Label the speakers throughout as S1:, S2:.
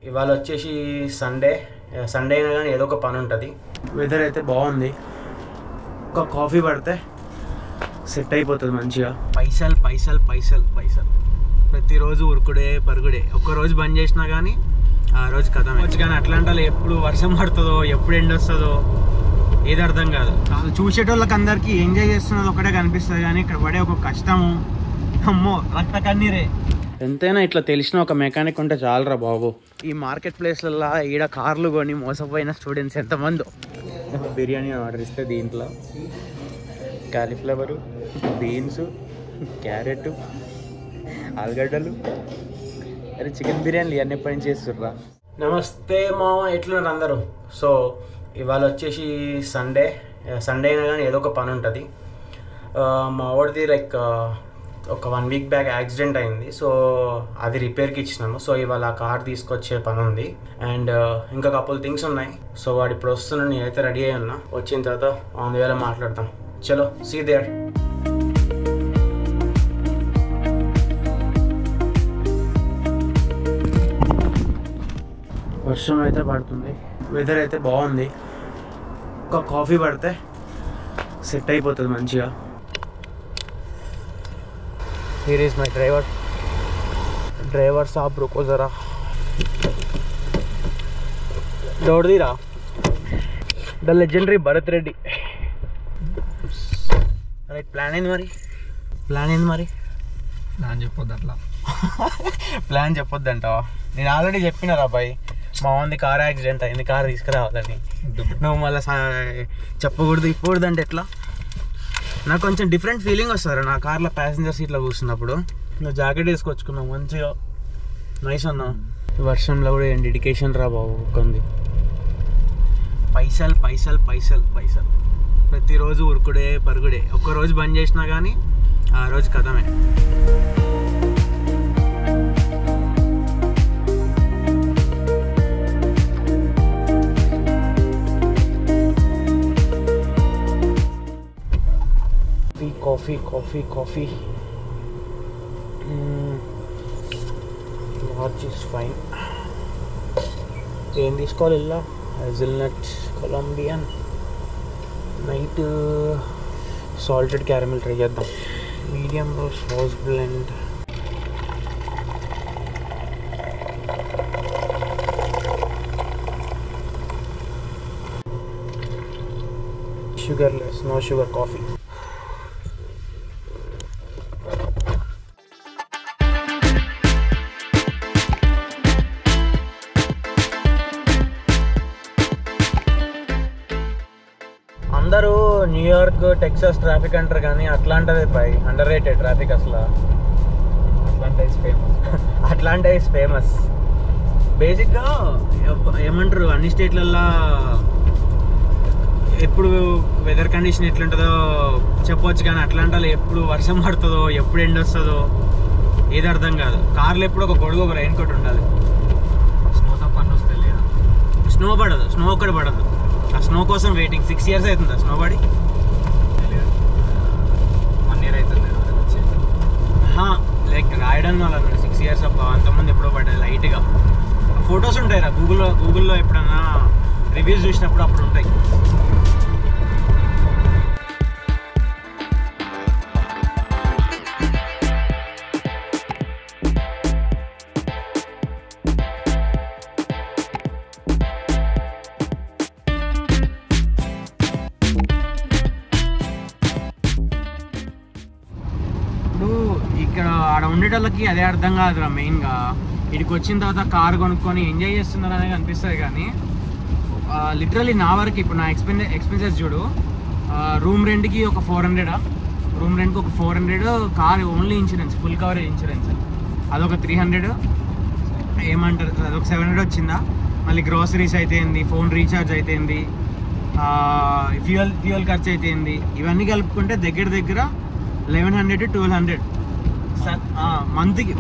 S1: ఇవాళ వచ్చేసి సండే అయినా కానీ ఏదో ఒక పని ఉంటుంది. వెదర్ అయితే బాగుంది. ఒక కాఫీ పడితే సెట్ అయిపోతుంది మంచిగా. పైసలు పైసలు పైసలు పైసలు ప్రతిరోజు ఉరుకుడే పరుగుడే. ఒక్కరోజు బంద్ చేసినా కానీ ఆ రోజు కథ వచ్చి. కానీ అట్లాంటి ఎప్పుడు వర్షం పడుతుందో ఎప్పుడు ఎండ వస్తుందో ఏది అర్థం కాదు. చూసేటోళ్ళకి అందరికీ ఎంజాయ్ చేస్తున్నది ఒకటే కనిపిస్తుంది, కానీ ఇక్కడ పడే ఒక కష్టము అమ్మో రక్త కన్నీరే. ఎంతైనా ఇట్లా తెలిసిన ఒక మెకానిక్ ఉంటే చాలరా బాబు. ఈ మార్కెట్ ప్లేస్లలో ఈడ కార్లు కొని మోసపోయిన స్టూడెంట్స్ ఎంతమంది. బిర్యానీ ఆర్డర్ ఇస్తే దీంట్లో కాలీఫ్లవరు, బీన్స్, క్యారెట్, ఆలుగడ్డలు, అరే చికెన్ బిర్యానీ ఇవన్నీ ఎప్పటి నుంచి చేస్తుర్రా. నమస్తే మామ, ఎట్లున్నారు అందరూ? సో ఇవాళ వచ్చేసి సండే అయినా కానీ ఏదో ఒక పని ఉంటుంది. మా వాడిది లైక్ ఒక 1 వీక్ బ్యాక్ యాక్సిడెంట్ అయింది. సో అది రిపేర్కి ఇచ్చినాము. సో ఇవాళ ఆ కార్ తీసుకొచ్చే పని ఉంది. అండ్ ఇంకా కపుల్ థింగ్స్ ఉన్నాయి. సో వాడు ఇప్పుడు వస్తున్నాను, నేనైతే రెడీ అయ్యి ఉన్నా. వచ్చిన తర్వాత ఆన్ ది వేలో మాట్లాడతాం. చలో సీ దేర్. వర్షం అయితే పడుతుంది, వెదర్ అయితే బాగుంది. ఒక కాఫీ పడితే సెట్ అయిపోతుంది మంచిగా. హియర్ ఈజ్ మై డ్రైవర్ సాబ్ రుకో జరా. దౌడదీరా the legendary Bharat Reddy. Right, plan ఏంది మరి? ప్లాన్ చెప్పొద్దు అట్లా. ప్లాన్ చెప్పొద్దంటావా? నేను ఆల్రెడీ చెప్పినారా అబ్బాయి, మా ఉంది కార్ యాక్సిడెంట్ అయింది, కార్ తీసుకురావాలని. నువ్వు మళ్ళీ చెప్పకూడదు ఇప్పకూడదు అంటే ఎట్లా? నాకు కొంచెం డిఫరెంట్ ఫీలింగ్ వస్తుంది నా కార్లో ప్యాసింజర్ సీట్లో కూర్చున్నప్పుడు. నువ్వు జాకెట్ వేసుకొచ్చుకున్నావు మంచిగా, నైస్ అన్నా. వర్షంలో కూడా ఏం డెడికేషన్ రా బాబు కొంది. పైసలు పైసలు పైసలు పైసలు ప్రతిరోజు ఉరుకుడే పరుగుడే. ఒక్కరోజు బంద్ చేసినా కానీ ఆ రోజు కథమే. Coffee large is fine. ఏం తీసుకోవాలి? ఇలా hazelnut, Colombian, night salted caramel try చేద్దాం. Medium roast house blend. Sugarless, no sugar coffee. అందరూ న్యూయార్క్, టెక్సాస్ ట్రాఫిక్ అంటారు, కానీ అట్లాంటిదే పై అండర్ రేటెడ్ ట్రాఫిక్ అసలు. Atlanta is famous. బేసిక్గా ఏమంటారు, అన్ని స్టేట్లల్లో ఎప్పుడు వెదర్ కండిషన్ ఎట్లుంటుందో చెప్పవచ్చు, కానీ అట్లాంటాలో ఎప్పుడు వర్షం పడుతుందో ఎప్పుడు ఎండ వస్తుందో ఏది అర్థం కాదు. కార్లో ఎప్పుడు ఒక గొడుగు, ఒక రెయిన్ కోట్ ఉండాలి. స్నోతో పని వస్తే లేదా? స్నో పడదు, స్నో ఒక్కటి పడదు. ఆ స్నో కోసం వెయిటింగ్. 6 years అవుతుందా స్నో పడి? 1 year అవుతుంది లైక్ రాయడం వల్ల. 6 years అంతమంది ఎప్పుడో పడ్డాయి లైట్గా. ఫొటోస్ ఉంటాయి రా గూగుల్లో ఎప్పుడన్నా రివ్యూస్ చూసినప్పుడు అప్పుడు ఉంటాయి. ఇక్కడ ఆడ ఉండేటోళ్ళకి అదే అర్థం కాదురా మెయిన్గా. ఇక్కడికి వచ్చిన తర్వాత కార్ కొనుక్కొని ఎంజాయ్ చేస్తున్నారు అనేది అనిపిస్తుంది, కానీ లిటరలీ నా వరకు ఇప్పుడు నా ఎక్స్పెన్సెస్ చూడు. రూమ్ రెంట్కి ఒక 400, రూమ్ రెంట్కి ఒక 400, car only insurance, full coverage insurance అదొక 300, ఏమంటారు అదొక 700 వచ్చిందా. మళ్ళీ గ్రోసరీస్ అయితేంది, ఫోన్ రీఛార్జ్ అయితేంది, ఫ్యూయల్ ఖర్చు అయితేంది, ఇవన్నీ కలుపుకుంటే దగ్గర 1100 to 1200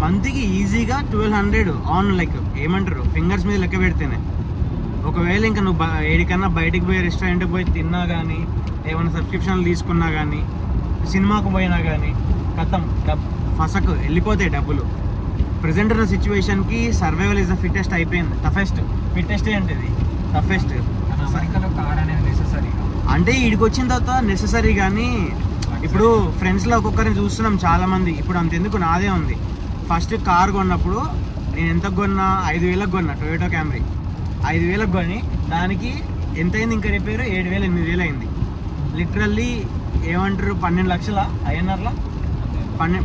S1: మంత్కి ఈజీగా 1200 ఆన్. లైక్ ఏమంటారు, ఫింగర్స్ మీద లెక్క పెడితేనే. ఒకవేళ ఇంకా నువ్వు ఏడికన్నా బయటికి పోయి రెస్టారెంట్కి పోయి తిన్నా కానీ, ఏమైనా సబ్స్క్రిప్షన్లు తీసుకున్నా కానీ, సినిమాకు పోయినా కానీ కథం ఫసకు వెళ్ళిపోతాయి డబ్బులు. ప్రెసెంట్ ఉన్న సిచ్యువేషన్కి సర్వైవల్ ఇస్ ద ఫిట్టెస్ట్ అయిపోయింది. ఫిట్టెస్ట్ ఏంటిది టఫెస్ట్.
S2: కార్ అనేది నెసెసరీ
S1: అంటే వీడికి వచ్చిన తర్వాత నెసెసరీ, కానీ ఇప్పుడు ఫ్రెండ్స్లో ఒక్కొక్కరిని చూస్తున్నాం చాలామంది. ఇప్పుడు అంతెందుకు నాదే ఉంది. ఫస్ట్ కార్ కొన్నప్పుడు నేను ఎంత కొన్నా 5,000కి కొన్నా, టొయోటో క్యామ్రీ 5,000కి కొని దానికి ఎంత అయింది ఇంకా రిపేర్ 7,000 8,000 అయింది. లిటరల్లీ ఏమంటారు 12 లక్షల ఐఎన్ఆర్లో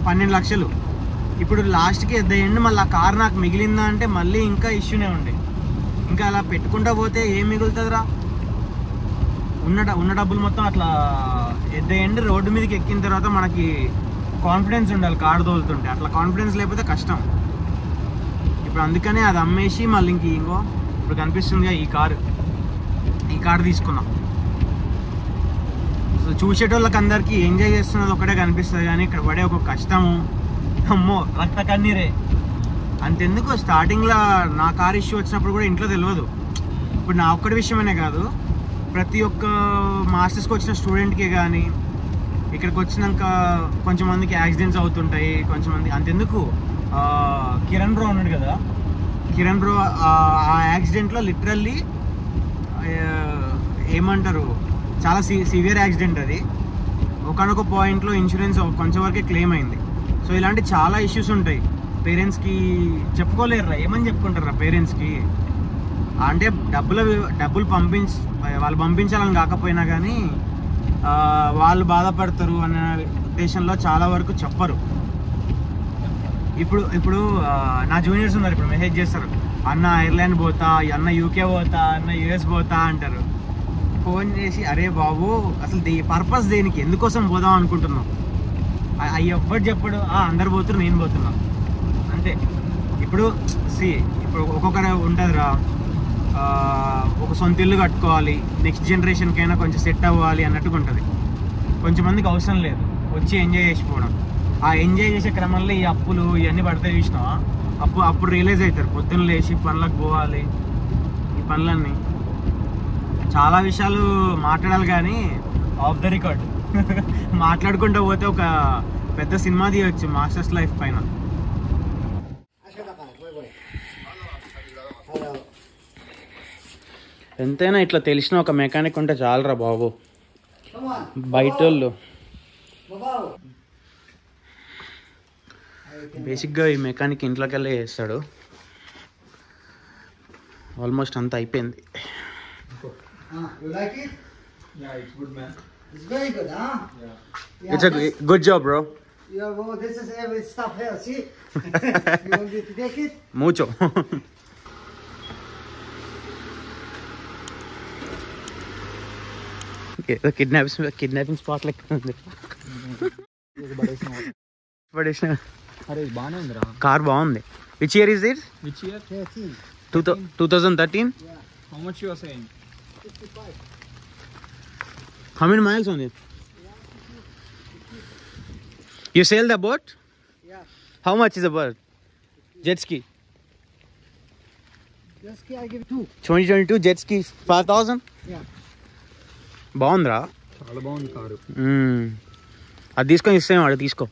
S1: 12 లక్షలు. ఇప్పుడు లాస్ట్కి ఎట్ ద ఎండ్ మళ్ళీ ఆ కార్ నాకు మిగిలిందా అంటే మళ్ళీ ఇంకా ఇష్యూనే ఉండే. ఇంకా అలా పెట్టుకుంటా పోతే ఏం మిగులుతుందిరా? ఉన్న డబ్బులు మొత్తం అట్లా ఎట్ ద ఎండ్ రోడ్డు మీదకి ఎక్కిన తర్వాత మనకి కాన్ఫిడెన్స్ ఉండాలి కారు తోలుతుంటే. అట్లా కాన్ఫిడెన్స్ లేకపోతే కష్టం. ఇప్పుడు అందుకనే అది అమ్మేసి మళ్ళీ ఇంకో ఇప్పుడు కనిపిస్తుందిగా ఈ కారు తీసుకున్నాం. సో చూసేటోళ్ళకి అందరికీ ఎంజాయ్ చేస్తున్నది ఒకటే కనిపిస్తుంది, కానీ ఇక్కడ పడే ఒక కష్టము అమ్మో రక్త కన్నీరే. అంతెందుకు స్టార్టింగ్లో నా కార్ ఇష్యూ వచ్చినప్పుడు కూడా ఇంట్లో తెలియదు. ఇప్పుడు నా ఒక్కడి విషయమనే కాదు, ప్రతి ఒక్క మాస్టర్స్కి వచ్చిన స్టూడెంట్కే కానీ ఇక్కడికి వచ్చినాక కొంచెం మందికి యాక్సిడెంట్స్ అవుతుంటాయి. కొంచెం మంది అంతెందుకు కిరణ్ బ్రో ఉన్నాడు కదా, కిరణ్ బ్రో ఆ యాక్సిడెంట్లో లిటరల్లీ ఏమంటారు చాలా సివియర్ యాక్సిడెంట్ అది. ఒకనొక పాయింట్లో ఇన్సూరెన్స్ కొంచెం వరకే క్లెయిమ్ అయింది. సో ఇలాంటి చాలా ఇష్యూస్ ఉంటాయి. పేరెంట్స్కి చెప్పుకోలేరురా, ఏమని చెప్పుకుంటారా పేరెంట్స్కి? అంటే డబ్బులు వాళ్ళు పంపించాలని కాకపోయినా కానీ వాళ్ళు బాధపడతారు అనే ఉద్దేశంలో చాలా వరకు చెప్పరు. ఇప్పుడు నా జూనియర్స్ ఉన్నారు, ఇప్పుడు మెసేజ్ చేస్తారు, అన్న ఐర్లాండ్ పోతా, అన్న యూకే పోతా, అన్న యుఎస్ పోతా అంటారు. ఫోన్ చేసి అరే బాబు అసలు పర్పస్ దేనికి, ఎందుకోసం పోదాం అనుకుంటున్నాం? అవి ఎవ్వరు చెప్పడు, అందరు పోతున్నారు నేను పోతున్నా అంతే. ఇప్పుడు ఒక్కొక్కరు ఉంటుందిరా, ఒక సొంత ఇల్లు కట్టుకోవాలి, నెక్స్ట్ జనరేషన్కైనా కొంచెం సెట్ అవ్వాలి అన్నట్టుగా ఉంటుంది. కొంచెం మందికి అవసరం లేదు, వచ్చి ఎంజాయ్ చేసిపోవడం. ఆ ఎంజాయ్ చేసే క్రమంలో ఈ అప్పులు ఇవన్నీ పడతాయి చూసినావా, అప్పుడు రియలైజ్ అవుతారు. పొద్దున్న లేచి పనులకు పోవాలి, ఈ పనులన్నీ చాలా విషయాలు మాట్లాడాలి కానీ ఆఫ్ ద రికార్డ్ మాట్లాడుకుంటూ పోతే ఒక పెద్ద సినిమా తీయవచ్చు మాస్టర్స్ లైఫ్ పైన. ఎంతైనా ఇట్లా తెలిసిన ఒక మెకానిక్ ఉంటే చాలరా బాబు. బయట వాళ్ళు బేసిక్గా ఈ మెకానిక్ ఇంట్లోకి వెళ్ళి చేస్తాడు. ఆల్మోస్ట్ అంతా అయిపోయింది. It's a good job, bro.
S2: Yeah, well, this is every stuff here. See, you want me to take it?
S1: Mucho. Okay, the kidnapping spot like. Badesna.
S2: Arey, baane undra.
S1: Car బాగుంది. Which year is it?
S2: Which year? 13.
S1: 2013.
S2: Yeah. How much you are saying? 55.
S1: How many miles on it? You sail the boat?
S2: Yeah.
S1: How much is the boat? Jet ski.
S2: Jet ski I give 2.
S1: 2022 jet ski 5,000.
S2: Yeah.
S1: బాగుందిరా,
S2: చాలా బాగుంది car.
S1: అది తీసుకొని ఇస్తాను, వాడు తీసుకో.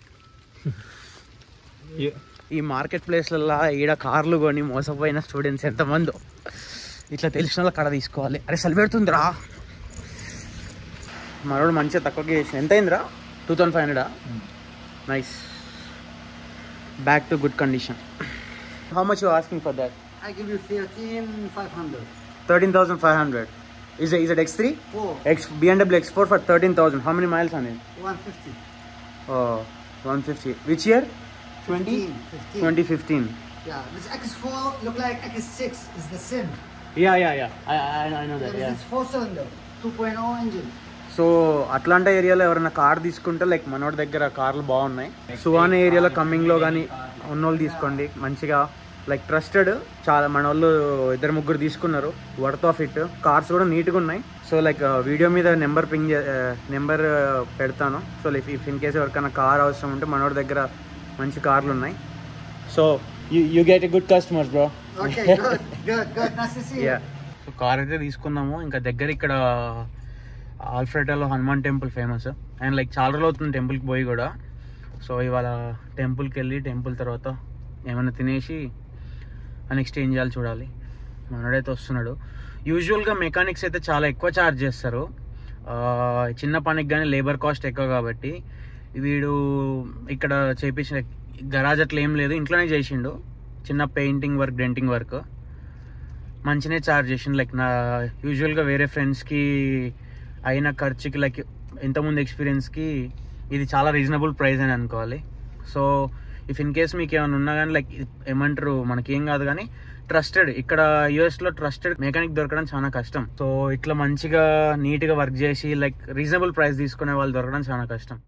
S1: ఈ market ప్లేస్లలో ఈడ కార్లు కొని మోసపోయిన స్టూడెంట్స్ ఎంతమందో, ఇట్లా తెలిసిన వాళ్ళ కాడ తీసుకోవాలి. అరే సెల్ పెడుతుందిరా, మనోడు మంచిగా తక్కువకి చేసిన. ఎంత అయిందిరా? 2,500. Nice, back to good condition. How much you asking for that?
S2: I give you 13,500.
S1: 13,500. Is it X3?
S2: 4.
S1: BMW X4 for 13,000. How many miles on it?
S2: 150.
S1: Oh, 150. Which year?
S2: 15.
S1: 2015.
S2: Yeah, this X4 look like X6 is the same.
S1: Yeah. I know that. Yeah.
S2: This 4-cylinder, 2.0 engine.
S1: So Atlanta ఏరియాలో ఎవరైనా car తీసుకుంటే like మనోడి దగ్గర కార్లు బాగున్నాయి. సువాన ఏరియాలో కమ్మింగ్లో కానీ ఉన్నోళ్ళు తీసుకోండి మంచిగా, లైక్ ట్రస్టెడ్. చాలా మన వాళ్ళు 2-3 తీసుకున్నారు, వర్త్ ఆఫ్ ఇట్. కార్స్ కూడా నీట్గా ఉన్నాయి. సో లైక్ వీడియో మీద నెంబర్ పెడతాను. So like if in case ఎవరికైనా కార్ అవసరం ఉంటే మనోడి దగ్గర మంచి కార్లు ఉన్నాయి. So you get a good customers bro.
S2: Okay, good. Nice to see you.
S1: So car అయితే తీసుకున్నాము. ఇంకా దగ్గర ఇక్కడ ఆల్ఫ్రెటాలో Hanuman temple famous, and like చాలా రోజులు అవుతుంది టెంపుల్కి పోయి కూడా. సో ఇవాళ టెంపుల్కి వెళ్ళి టెంపుల్ తర్వాత ఏమైనా తినేసి నెక్స్ట్ ఏం చేయాలి చూడాలి. మనోడైతే వస్తున్నాడు. యూజువల్గా మెకానిక్స్ అయితే చాలా ఎక్కువ ఛార్జ్ చేస్తారు, చిన్న పనికి కానీ లేబర్ కాస్ట్ ఎక్కువ కాబట్టి. వీడు ఇక్కడ చేయించిన గరాజ్ అట్లా ఏం లేదు, ఇంట్లోనే చేసిండు. చిన్న పెయింటింగ్ వర్క్, డెంటింగ్ వర్క్ మంచినే ఛార్జ్ చేసిండు. లైక్ నా యూజువల్గా వేరే ఫ్రెండ్స్కి అయిన ఖర్చుకి, లైక్ ఇంతకుముందు ఎక్స్పీరియన్స్కి ఇది చాలా రీజనబుల్ ప్రైస్ అని అనుకోవాలి. సో ఇఫ్ ఇన్ కేస్ మీకు ఏమైనా ఉన్నా కానీ లైక్ ఏమంటారు, మనకేం కాదు కానీ ట్రస్టెడ్, ఇక్కడ యూఎస్లో ట్రస్టెడ్ మెకానిక్ దొరకడం చాలా కష్టం. సో ఇట్లా మంచిగా నీట్గా వర్క్ చేసి లైక్ రీజనబుల్ ప్రైస్ తీసుకునే వాళ్ళు దొరకడం చాలా కష్టం.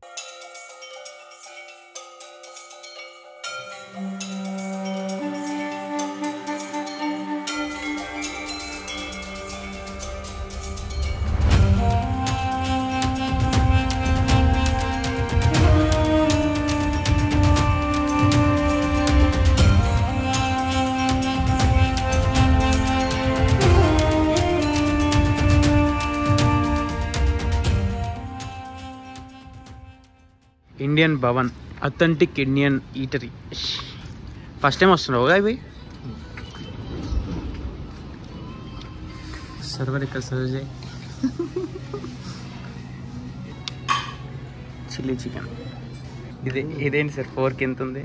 S1: Indian Bhavan, authentic Indian eatery. First time వస్తున్నావు కదా ఇవి? సర్వర్ ఇక్కడ సర్వ్ చేయి. Chilli chicken. ఇదేంటి సార్ 4కి ఎంత ఉంది?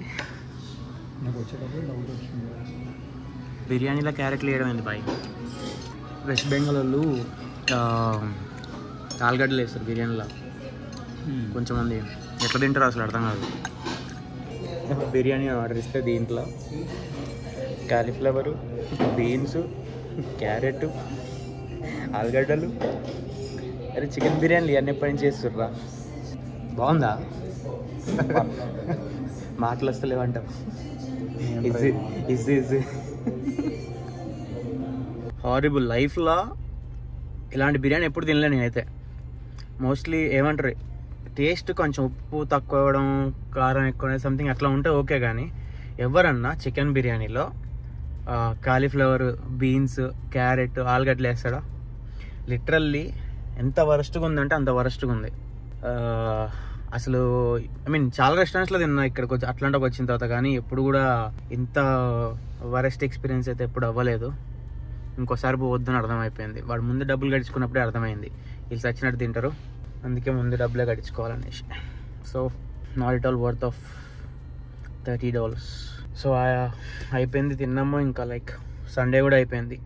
S1: బిర్యానీలో క్యారెట్లు వేయడం ఏంది బాయ్? వెస్ట్ బెంగాల్ వాళ్ళు ఆలుగడ్డలు వేస్తారు బిర్యానీలో. కొంచెం మంది ఎట్లా తింటారో అసలు అర్థం కాదు. బిర్యానీ ఆర్డర్ ఇస్తే దీంట్లో కాలీఫ్లవరు, బీన్స్, క్యారెట్, ఆలుగడ్డలు. అరే చికెన్ బిర్యానీ ఇవన్నీ ఎప్పటి నుంచి చేస్తుర్రా? బాగుందా? మాటలు వస్తలేవంట. హారిబుల్. లైఫ్లో ఇలాంటి బిర్యానీ ఎప్పుడు తినలే నేనైతే. మోస్ట్లీ ఏమంటారు, టేస్ట్ కొంచెం ఉప్పు తక్కువ అవ్వడం, కారం ఎక్కువ సంథింగ్ అట్లా ఉంటే ఓకే, కానీ ఎవరన్నా చికెన్ బిర్యానీలో కాలీఫ్లవర్, బీన్స్, క్యారెట్, ఆలుగడ్డలు వేస్తాడా? లిటరల్లీ ఎంత వరస్ట్గా ఉందంటే అంత వరస్ట్గా ఉంది అసలు. ఐ మీన్ చాలా రెస్టారెంట్స్లో తిన్నా ఇక్కడికి వచ్చి, అట్లాంటికి వచ్చిన తర్వాత, కానీ ఎప్పుడు కూడా ఇంత వరస్ట్ ఎక్స్పీరియన్స్ అయితే ఎప్పుడు అవ్వలేదు. ఇంకోసారి పోవద్దని అర్థమైపోయింది. వాడు ముందు డబ్బులు గడుచుకున్నప్పుడే అర్థమైంది వీళ్ళు చచ్చినట్టు తింటారు, అందుకే ముందు డబ్బులే కట్టించుకోవాలనేసి. So not it all worth of $30. So అయిపోయింది, తిన్నాము. ఇంకా లైక్ సండే కూడా అయిపోయింది.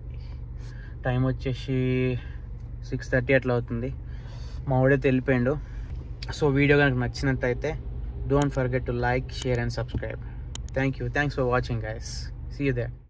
S1: టైం వచ్చేసి 6:30 అట్లా అవుతుంది. మా వాడైతే వెళ్ళిపోయాడు. సో వీడియో కనుక నచ్చినట్టయితే don't forget to like, share and subscribe. Thank you. Thanks for watching guys. See you there.